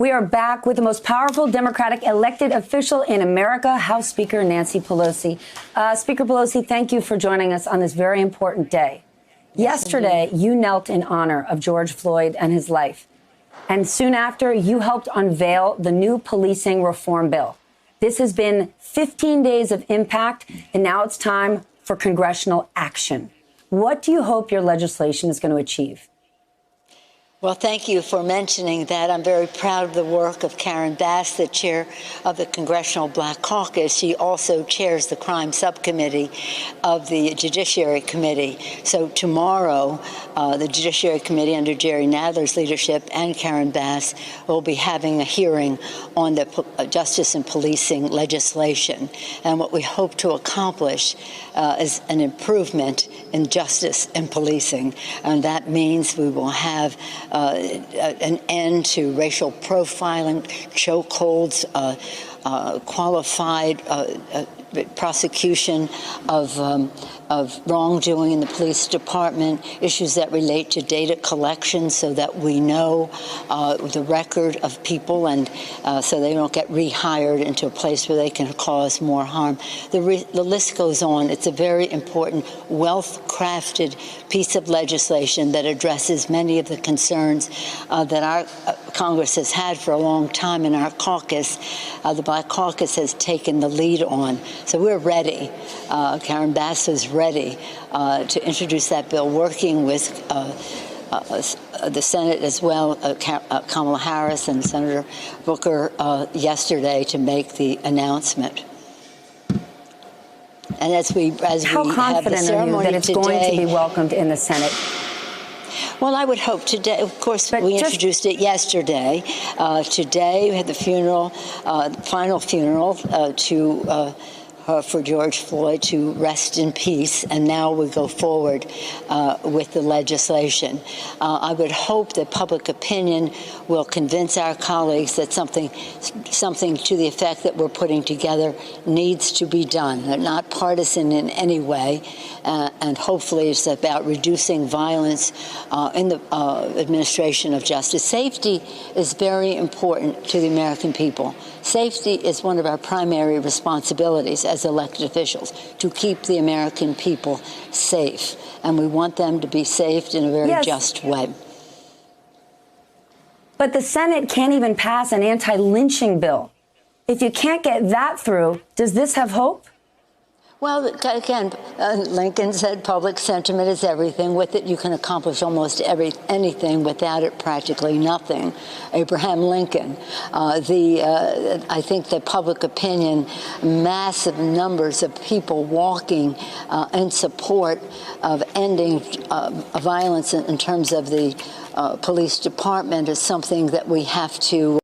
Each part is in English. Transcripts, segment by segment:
We are back with the most powerful Democratic elected official in America, House Speaker Nancy Pelosi. Speaker Pelosi, thank you for joining us on this very important day. Yesterday, you knelt in honor of George Floyd and his life. And soon after, you helped unveil the new policing reform bill. This has been 15 days of impact, and now it's time for congressional action. What do you hope your legislation is going to achieve? Well, thank you for mentioning that. I'm very proud of the work of Karen Bass, the chair of the Congressional Black Caucus. She also chairs the Crime Subcommittee of the Judiciary Committee. So tomorrow, the Judiciary Committee under Jerry Nadler's leadership and Karen Bass will be having a hearing on the justice and policing legislation. And what we hope to accomplish is an improvement in justice and policing. And that means we will have an end to racial profiling, chokeholds, qualified prosecution of wrongdoing in the police department, issues that relate to data collection so that we know the record of people and so they don't get rehired into a place where they can cause more harm. The list goes on. It's a very important, well-crafted piece of legislation that addresses many of the concerns that our Congress has had for a long time in our caucus. The Black Caucus has taken the lead on. So we're ready. Karen Bass is ready to introduce that bill, working with the Senate as well, Kamala Harris and Senator Booker yesterday to make the announcement. And as we how confident are you that it's today, going to be welcomed in the Senate? Well, I would hope today. Of course, we introduced it yesterday. Today, we had the funeral, final funeral for George Floyd to rest in peace, and now we go forward with the legislation. I would hope that public opinion will convince our colleagues that something to the effect that we're putting together needs to be done. They're not partisan in any way, and hopefully it's about reducing violence in the administration of justice. Safety is very important to the American people. Safety is one of our primary responsibilities as elected officials, to keep the American people safe. And we want them to be saved in a very just way. But the Senate can't even pass an anti-lynching bill. If you can't get that through, does this have hope? Well, again, Lincoln said public sentiment is everything. With it, you can accomplish almost anything. Without it, practically nothing. Abraham Lincoln. I think that public opinion, massive numbers of people walking in support of ending violence in terms of the police department is something that we have to.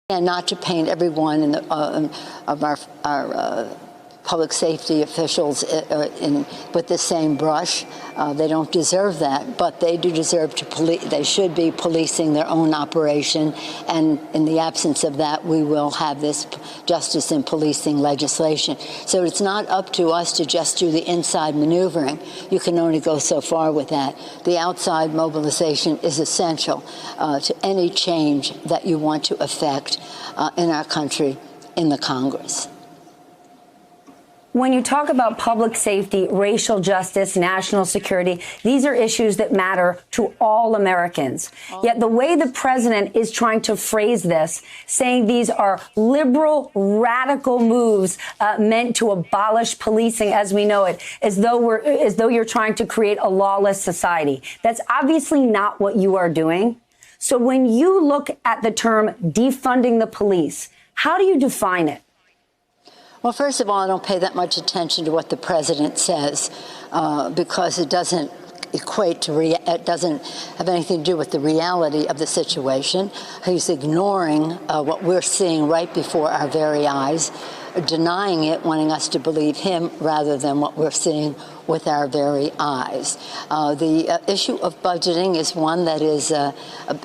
And not to paint everyone in the, of our public safety officials with the same brush. They don't deserve that, but they do deserve to they should be policing their own operation. And in the absence of that, we will have this justice and policing legislation. So it's not up to us to just do the inside maneuvering. You can only go so far with that. The outside mobilization is essential to any change that you want to affect in our country, in the Congress. When you talk about public safety, racial justice, national security, these are issues that matter to all Americans. Yet the way the president is trying to phrase this, saying these are liberal, radical moves meant to abolish policing as we know it, as though you're trying to create a lawless society. That's obviously not what you are doing. So when you look at the term defunding the police, how do you define it? Well, first of all, I don't pay that much attention to what the president says because it doesn't equate to, it doesn't have anything to do with the reality of the situation. He's ignoring what we're seeing right before our very eyes. denying it, wanting us to believe him rather than what we're seeing with our very eyes. The issue of budgeting is one that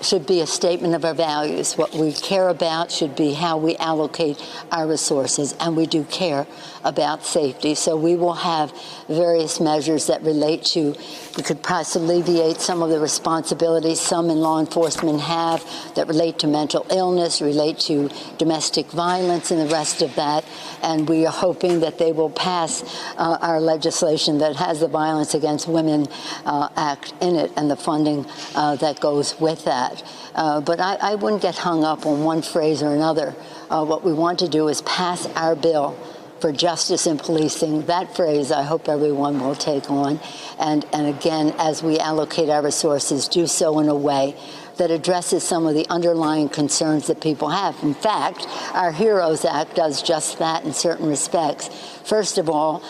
should be a statement of our values. What we care about should be how we allocate our resources, and we do care about safety. So we will have various measures that relate to, we could perhaps alleviate some of the responsibilities some in law enforcement have that relate to mental illness, relate to domestic violence and the rest of that. And we are hoping that they will pass our legislation that has the Violence Against Women Act in it and the funding that goes with that. But I wouldn't get hung up on one phrase or another. What we want to do is pass our bill for justice in policing. That phrase I hope everyone will take on. And again, as we allocate our resources, do so in a way that addresses some of the underlying concerns that people have. In fact, our HEROES Act does just that in certain respects. First of all,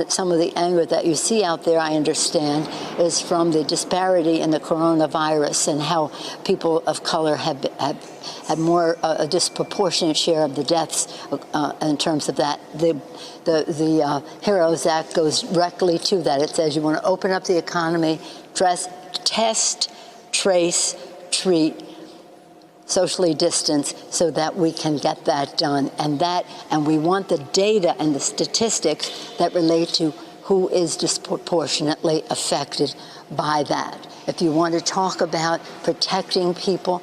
some of the anger that you see out there, I understand, is from the disparity in the coronavirus and how people of color have more a disproportionate share of the deaths in terms of that. The HEROES Act goes directly to that. It says you want to open up the economy, test, trace, treat, socially distance, so that we can get that done. And we want the data and the statistics that relate to who is disproportionately affected by that. If you want to talk about protecting people,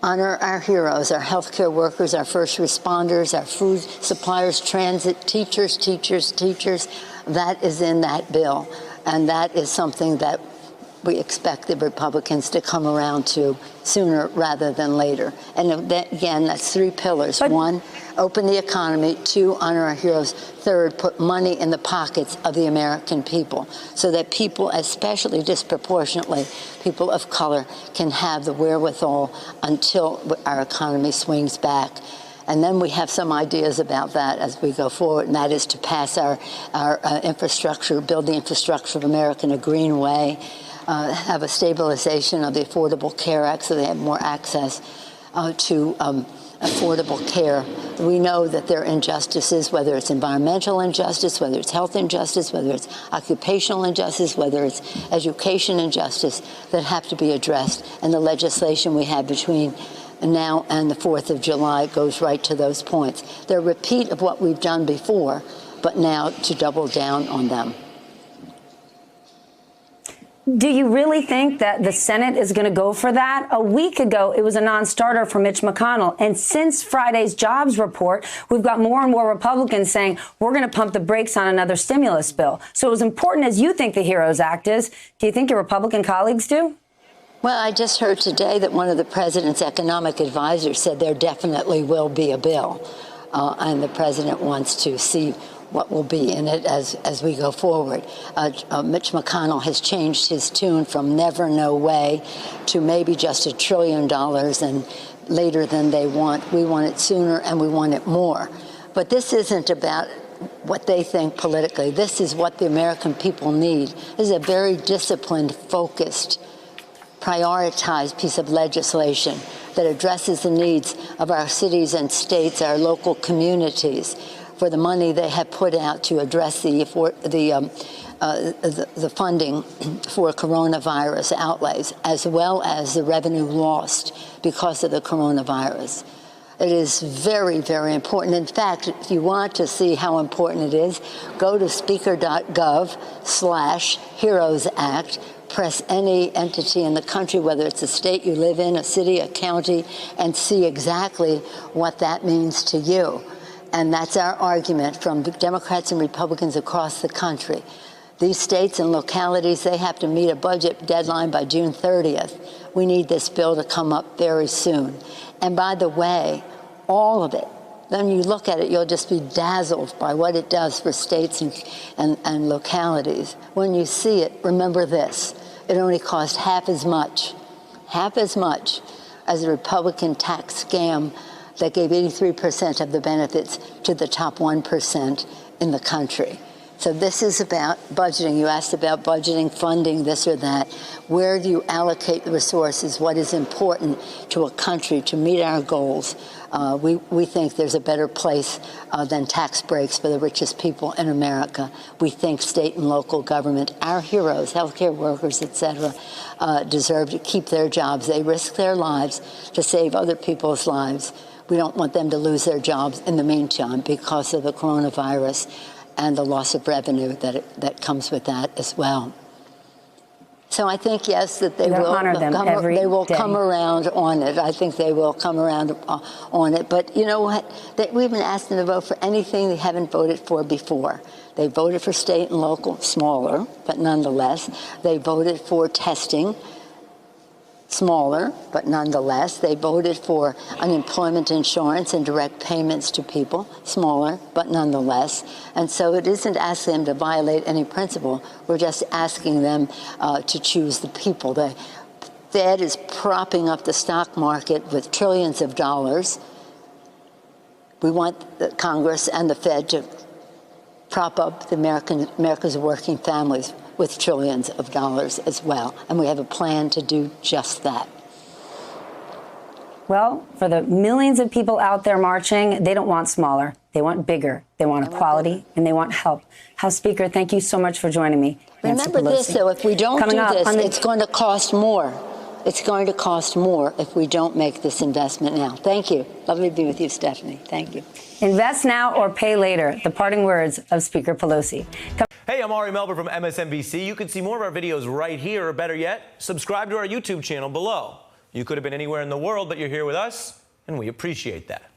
honor our heroes, our healthcare workers, our first responders, our food suppliers, transit, teachers. That is in that bill. And that is something that we expect the Republicans to come around to sooner rather than later. And again, that's three pillars. One, open the economy. Two, honor our heroes. Third, put money in the pockets of the American people so that people, especially disproportionately people of color, can have the wherewithal until our economy swings back. And then we have some ideas about that as we go forward, and that is to pass our infrastructure, build the infrastructure of America in a green way, have a stabilization of the Affordable Care Act so they have more access to affordable care. We know that there are injustices, whether it's environmental injustice, whether it's health injustice, whether it's occupational injustice, whether it's education injustice, that have to be addressed. And the legislation we have between now and the 4th of July goes right to those points. They're a repeat of what we've done before, but now to double down on them. Do you really think that the Senate is going to go for that? A week ago, it was a non-starter for Mitch McConnell. And since Friday's jobs report, we've got more and more Republicans saying we're going to pump the brakes on another stimulus bill. So as important as you think the HEROES Act is, do you think your Republican colleagues do? Well, I just heard today that one of the president's economic advisors said there definitely will be a bill. And the president wants to see what will be in it as we go forward. Mitch McConnell has changed his tune from never, no way to maybe just $1 trillion and later than they want. We want it sooner and we want it more. But this isn't about what they think politically. This is what the American people need. This is a very disciplined, focused, prioritized piece of legislation that addresses the needs of our cities and states, our local communities, for the money they have put out to address the funding for coronavirus outlays, as well as the revenue lost because of the coronavirus. It is very, very important. In fact, if you want to see how important it is, go to speaker.gov/HEROES Act. Press any entity in the country, whether it's a state you live in, a city, a county, and see exactly what that means to you. And that's our argument from Democrats and Republicans across the country. These states and localities, they have to meet a budget deadline by June 30th. We need this bill to come up very soon. And by the way, all of it, then you look at it, you'll just be dazzled by what it does for states and localities. When you see it, remember this. It only cost half as much as the Republican tax scam that gave 83% of the benefits to the top 1% in the country. So this is about budgeting. You asked about budgeting, funding, this or that. Where do you allocate the resources? What is important to a country to meet our goals? We think there's a better place than tax breaks for the richest people in America. We think state and local government, our heroes, healthcare workers, et cetera, deserve to keep their jobs. They risk their lives to save other people's lives. We don't want them to lose their jobs in the meantime because of the coronavirus and the loss of revenue that comes with that as well. So I think, yes, that they will come around on it. I think they will come around on it. But you know what? We've been asking to vote for anything they haven't voted for before. They voted for state and local, smaller, but nonetheless. They voted for testing, smaller, but nonetheless. They voted for unemployment insurance and direct payments to people, smaller, but nonetheless. And so it isn't asking them to violate any principle. We're just asking them to choose the people. The Fed is propping up the stock market with trillions of dollars. We want the Congress and the Fed to prop up America's working families with trillions of dollars as well. And we have a plan to do just that. Well, for the millions of people out there marching, they don't want smaller. They want bigger. They want equality, and they want help. House Speaker, thank you so much for joining me. Remember this, though, if we don't do this, it's going to cost more. It's going to cost more if we don't make this investment now. Thank you. Lovely to be with you, Stephanie. Thank you. Invest now or pay later. The parting words of Speaker Pelosi. Hey, I'm Ari Melber from MSNBC. You can see more of our videos right here, or better yet, subscribe to our YouTube channel below. You could have been anywhere in the world, but you're here with us, and we appreciate that.